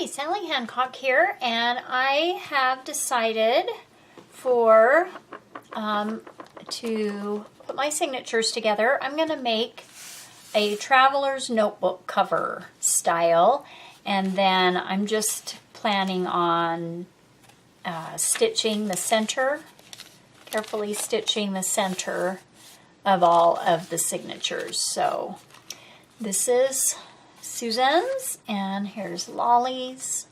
Hi, Sally Hancock here, and I have decided to put my signatures together. I'm going to make a traveler's notebook cover style, and then I'm just planning on stitching the center, carefully stitching the center of all of the signatures. So this is Susan's, and here's Lolly's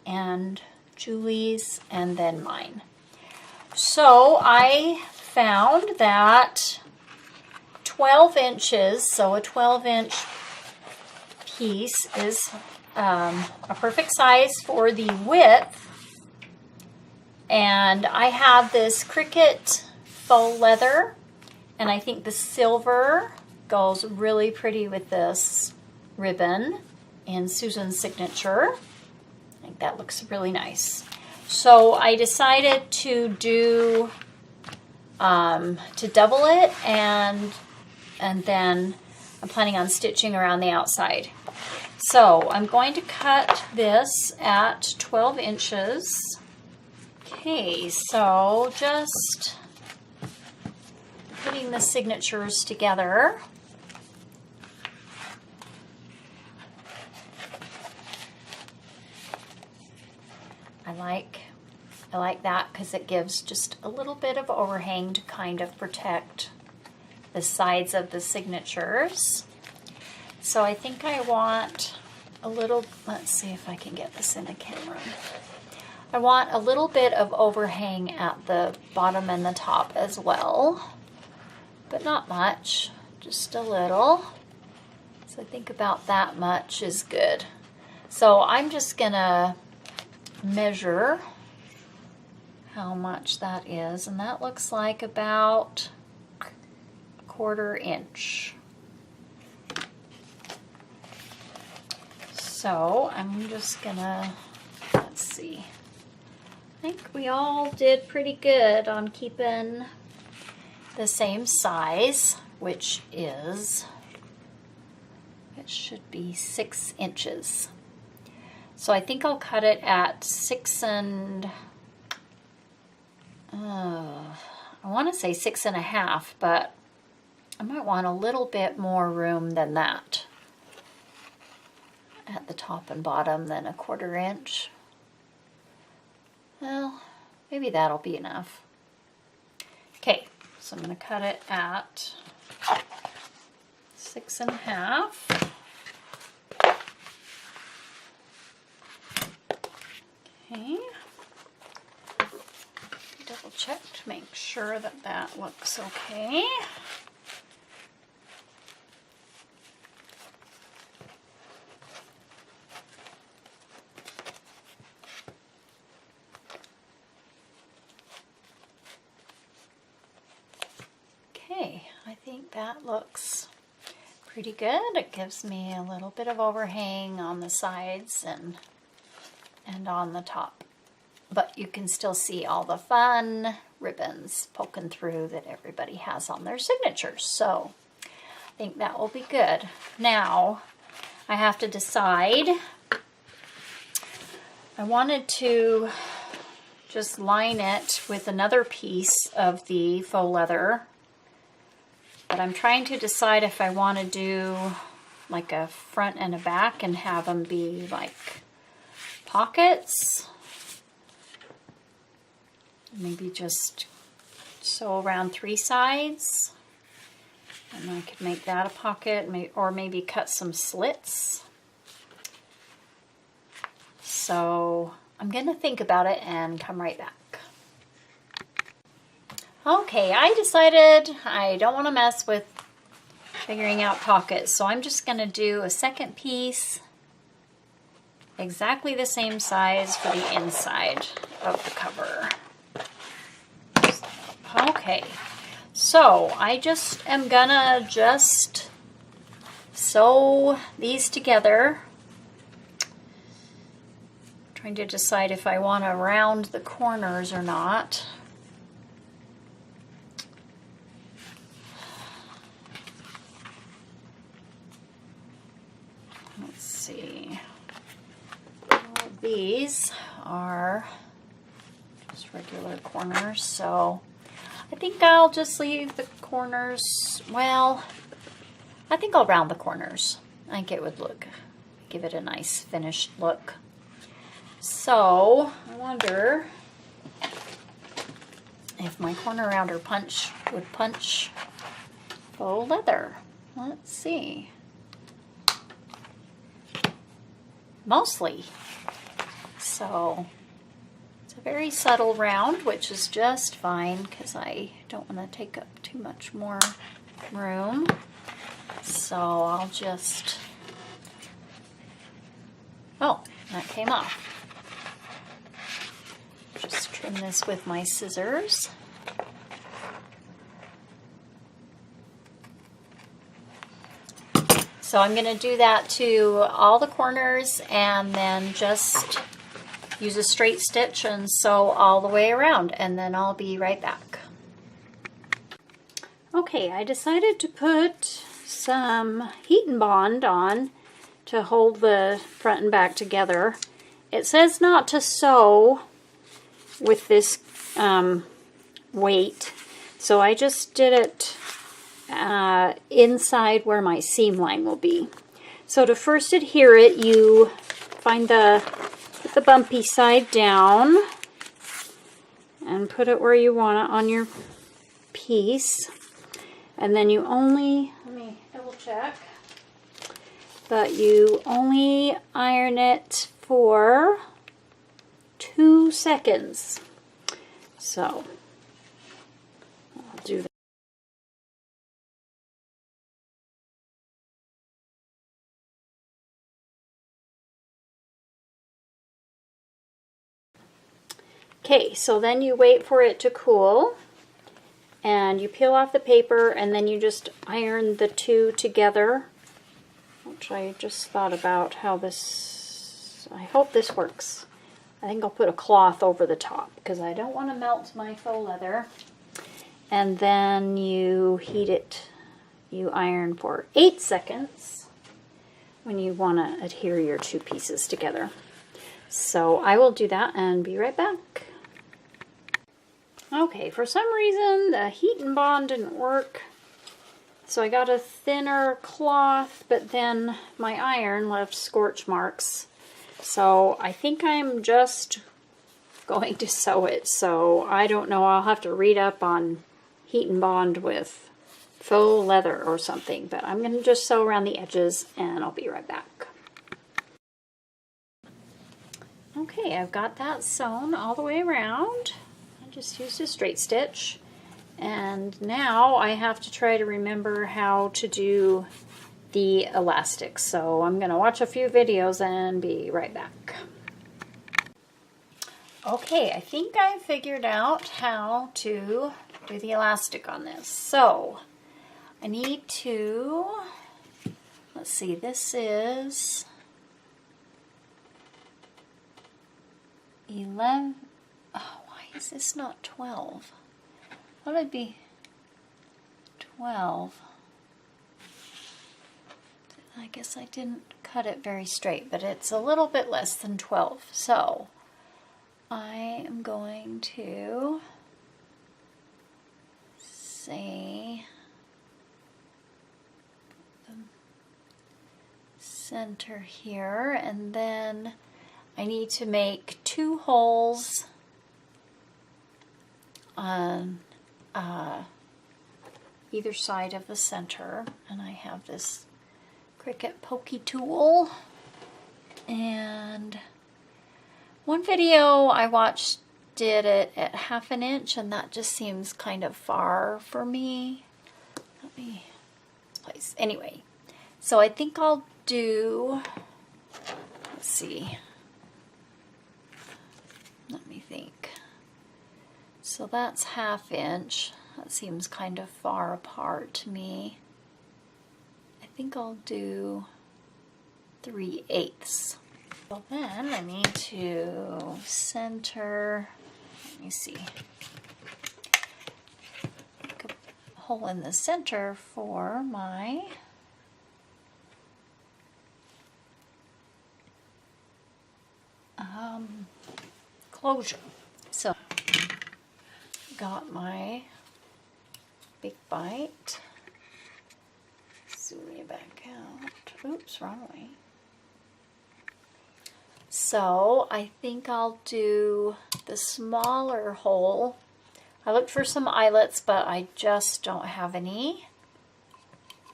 and Julie's, and then mine. So I found that 12 inches, so a 12-inch piece is a perfect size for the width. And I have this Cricut faux leather, and I think the silver goes really pretty with this ribbon in Susan's signature. I think that looks really nice. So I decided to do to double it, and then I'm planning on stitching around the outside. So I'm going to cut this at 12 inches. Okay, so just putting the signatures together. I like that because it gives just a little bit of overhang to kind of protect the sides of the signatures. So I think I want a little, let's see if I can get this in the camera. I want a little bit of overhang at the bottom and the top as well, but not much, just a little. So I think about that much is good. So I'm just gonna measure how much that is, and that looks like about a 1/4 inch. So I'm just gonna, let's see, I think we all did pretty good on keeping the same size, which is, it should be 6 inches. So I think I'll cut it at 6 and, I want to say 6 1/2, but I might want a little bit more room than that at the top and bottom than a 1/4 inch. Well, maybe that'll be enough. Okay, so I'm going to cut it at 6 1/2. Okay. Double check to make sure that that looks okay. Okay, I think that looks pretty good. It gives me a little bit of overhang on the sides and on the top. But you can still see all the fun ribbons poking through that everybody has on their signatures. So I think that will be good. Now I have to decide. I wanted to just line it with another piece of the faux leather, but I'm trying to decide if I want to do like a front and a back and have them be like pockets. Maybe just sew around 3 sides, and I could make that a pocket, or maybe cut some slits. So I'm going to think about it and come right back. Okay, I decided I don't want to mess with figuring out pockets, so I'm just going to do a second piece exactly the same size for the inside of the cover. Okay, so I just am gonna just sew these together. Trying to decide if I want to round the corners or not. Let's see. these are just regular corners, so I think I'll just leave the corners, well, I think I'll round the corners. I think it would give it a nice finished look. So, I wonder if my corner rounder punch would punch faux leather. Let's see. Mostly. So, it's a very subtle round, which is just fine because I don't want to take up too much more room. So I'll just, oh, that came off. Just trim this with my scissors. So I'm going to do that to all the corners and then just use a straight stitch and sew all the way around, and then I'll be right back. Okay, I decided to put some Heat and Bond on to hold the front and back together. It says not to sew with this weight, so I just did it inside where my seam line will be. So to first adhere it, you find put the bumpy side down and put it where you want it on your piece. And then you only, let me double check, but you only iron it for 2 seconds. So I'll do that. Okay, so then you wait for it to cool and you peel off the paper and then you just iron the two together, which I just thought about how this, I hope this works. I think I'll put a cloth over the top because I don't want to melt my faux leather. And then you heat it, you iron for 8 seconds when you want to adhere your two pieces together. So I will do that and be right back. Okay, for some reason the Heat and Bond didn't work, so I got a thinner cloth, but then my iron left scorch marks. So I think I'm just going to sew it, so I don't know, I'll have to read up on Heat and Bond with faux leather or something, but I'm going to just sew around the edges and I'll be right back. Okay, I've got that sewn all the way around. Just used a straight stitch, and now I have to try to remember how to do the elastic, so I'm going to watch a few videos and be right back. Okay, I think I figured out how to do the elastic on this. So I need to, let's see, this is 11. Oh, why is this not 12? What would it be? 12. I guess I didn't cut it very straight, but it's a little bit less than 12. So I am going to say the center here, and then I need to make 2 holes on either side of the center, and I have this Cricut pokey tool. And one video I watched did it at 1/2 inch, and that just seems kind of far for me. Let me place. Anyway, so I think I'll do, let's see, let me think. So that's 1/2 inch. That seems kind of far apart to me. I think I'll do 3/8. So then I need to center, let me see, make a hole in the center for my closure. So, got my big bite. Zoom you back out. Oops, wrong way. So I think I'll do the smaller hole. I looked for some eyelets, but I just don't have any.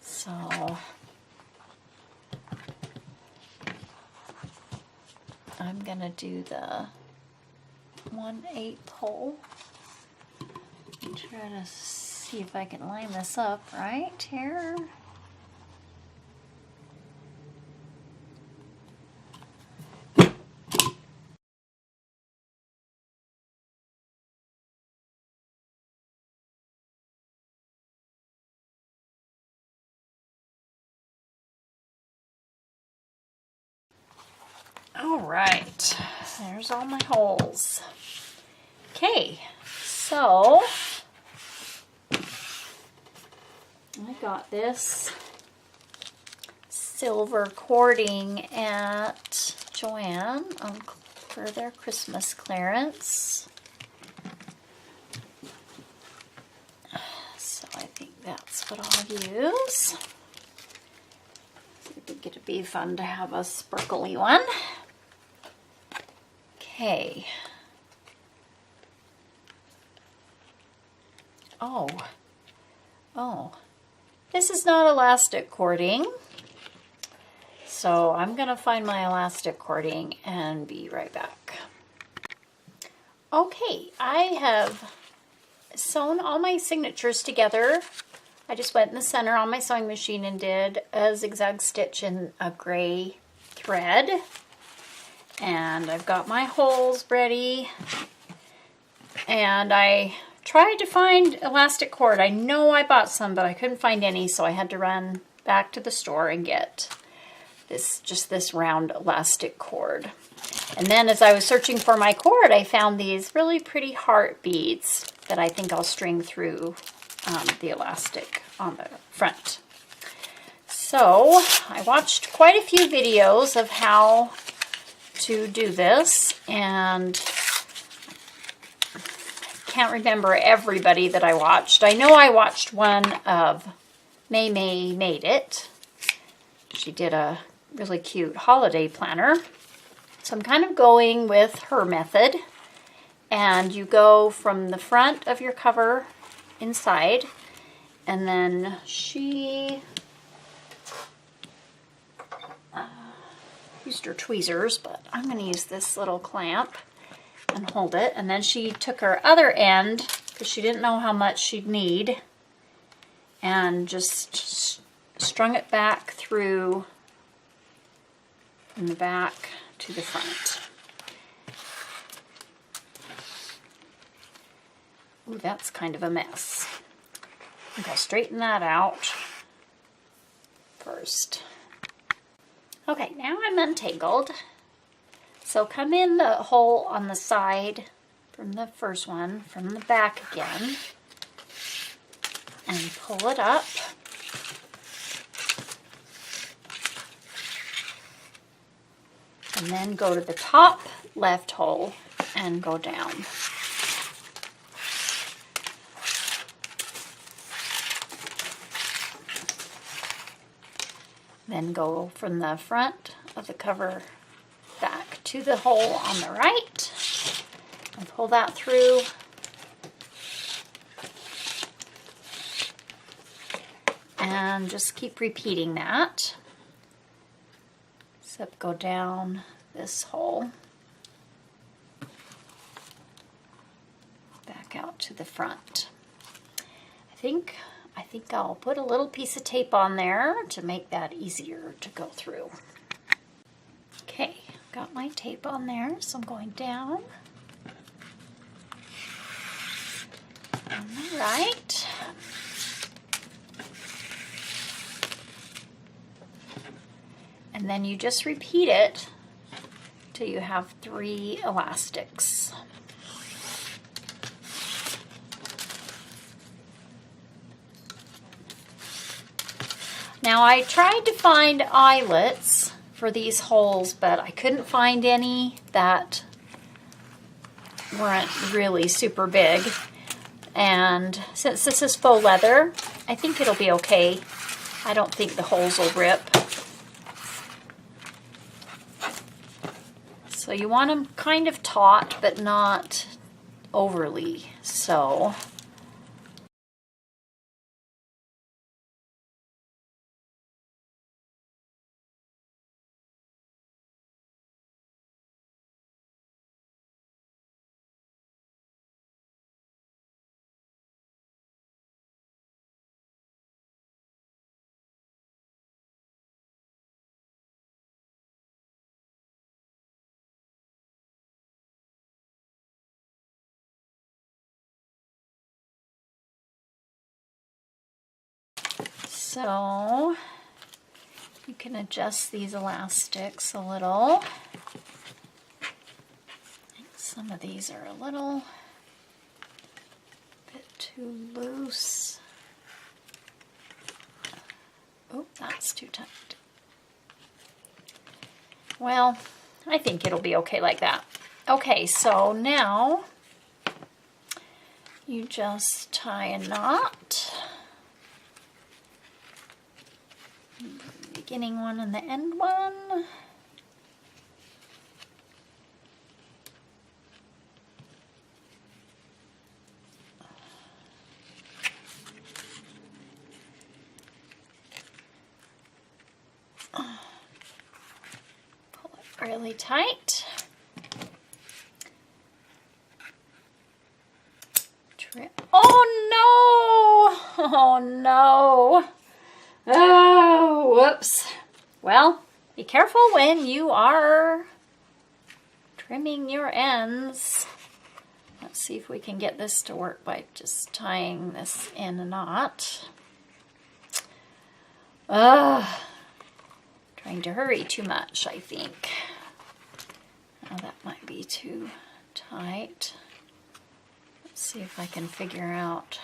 So I'm gonna do the 1/8 hole. And try to see if I can line this up right here. All right, there's all my holes. Okay, so I got this silver cording at Joann for their Christmas clearance. So I think that's what I'll use. I think it'd be fun to have a sparkly one. Okay. Oh, this is not elastic cording. So I'm gonna find my elastic cording and be right back. Okay, I have sewn all my signatures together. I just went in the center on my sewing machine and did a zigzag stitch in a gray thread. And I've got my holes ready. And I tried to find elastic cord. I know I bought some, but I couldn't find any, so I had to run back to the store and get this round elastic cord. And then as I was searching for my cord, I found these really pretty heart beads that I think I'll string through the elastic on the front. So I watched quite a few videos of how to do this, and I can't remember everybody that I watched. I know I watched one of May Made It. She did a really cute holiday planner. So I'm kind of going with her method, and you go from the front of your cover inside, and then she used her tweezers, but I'm going to use this little clamp and hold it. And then she took her other end, because she didn't know how much she'd need, and just strung it back through from the back to the front. Ooh, that's kind of a mess. I think I'll straighten that out first. Okay, now I'm untangled. So come in the hole on the side from the first one, from the back again, and pull it up. And then go to the top left hole and go down. Then go from the front of the cover back to the hole on the right and pull that through. And just keep repeating that. Except go down this hole, back out to the front. I think I'll put a little piece of tape on there to make that easier to go through. Okay, got my tape on there, so I'm going down on the right. And then you just repeat it till you have 3 elastics. Now I tried to find eyelets for these holes, but I couldn't find any that weren't really super big. And since this is faux leather, I think it'll be okay. I don't think the holes will rip. So you want them kind of taut, but not overly so. So you can adjust these elastics a little. Some of these are a little bit too loose. Oh, that's too tight. Well, I think it'll be okay like that. Okay, so now you just tie a knot. Beginning one and the end one. Pull it really tight. Oh no! Oh no! Oh, whoops. Well, be careful when you are trimming your ends. Let's see if we can get this to work by just tying this in a knot. Trying to hurry too much, I think. Oh, that might be too tight. Let's see if I can figure out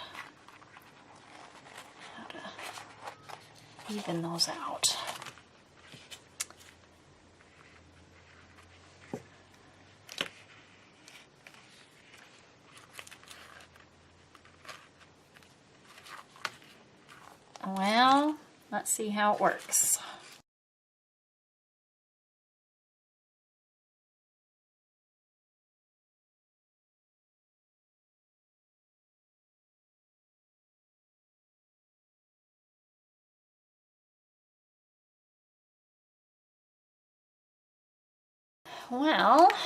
how to even those out. Well, let's see how it works. Well, I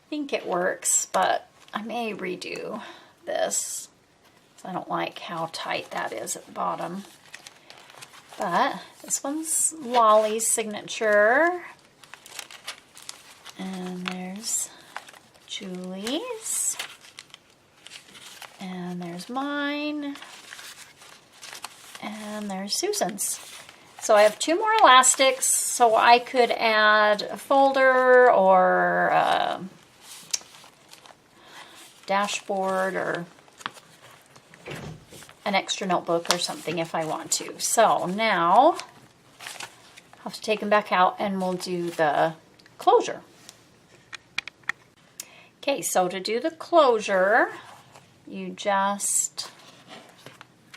think it works, but I may redo this. I don't like how tight that is at the bottom. But this one's Lolly's signature. And there's Julie's. And there's mine. And there's Susan's. So I have 2 more elastics, so I could add a folder or a dashboard or an extra notebook or something if I want to. So now I'll have to take them back out and we'll do the closure. Okay, so to do the closure, you just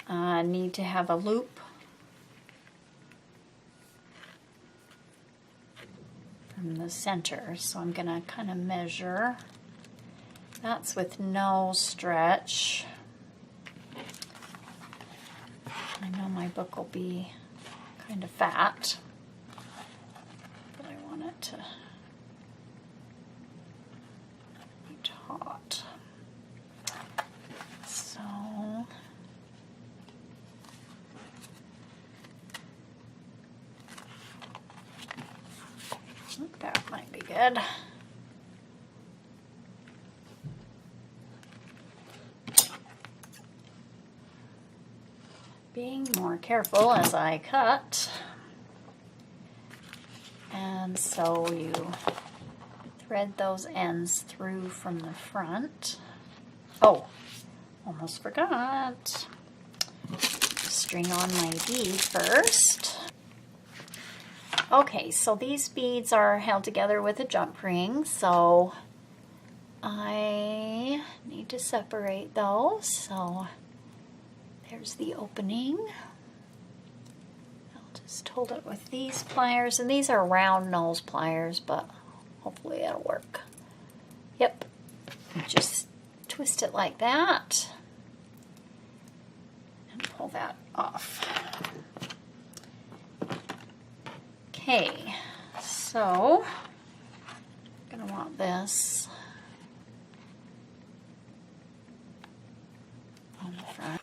need to have a loop from the center. So I'm going to kind of measure. That's with no stretch. I know my book will be kind of fat, but I want it to be taut. So I think that might be good. Being more careful as I cut. And so you thread those ends through from the front. Oh, almost forgot. String on my bead first. Okay, so these beads are held together with a jump ring, so I need to separate those. So there's the opening. I'll just hold it with these pliers, and these are round nose pliers, but hopefully it'll work. Yep, just twist it like that and pull that off. Okay, so I'm gonna want this on the front.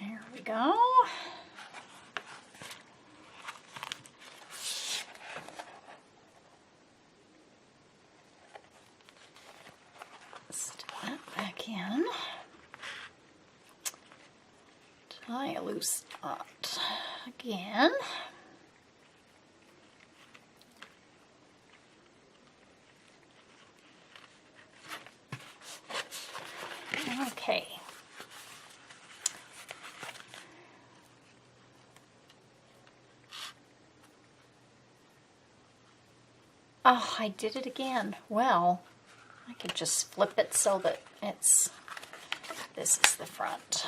There we go. Stick that back in. Tie a loose knot again. Okay. Oh, I did it again. Well, I could just flip it so that this is the front.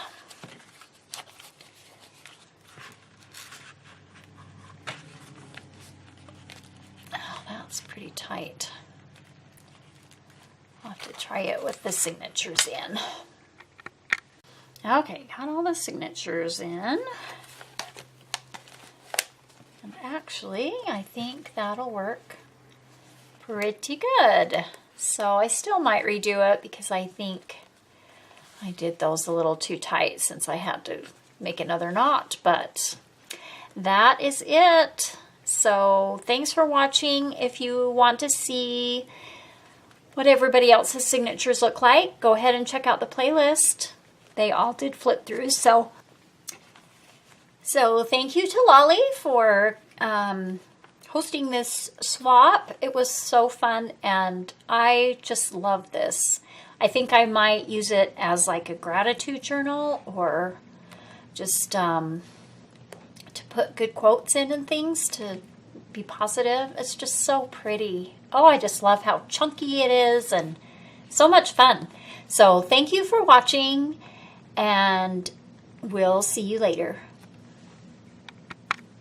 Oh, that's pretty tight. I'll have to try it with the signatures in. Okay, got all the signatures in. And actually, I think that'll work pretty good. So I still might redo it because I think I did those a little too tight since I had to make another knot, but that is it. So thanks for watching. If you want to see what everybody else's signatures look like, go ahead and check out the playlist. They all did flip through. So thank you to Lolly for hosting this swap. It was so fun, and I just love this. I think I might use it as like a gratitude journal, or just to put good quotes in and things to be positive. It's just so pretty. Oh, I just love how chunky it is and so much fun. So thank you for watching, and we'll see you later.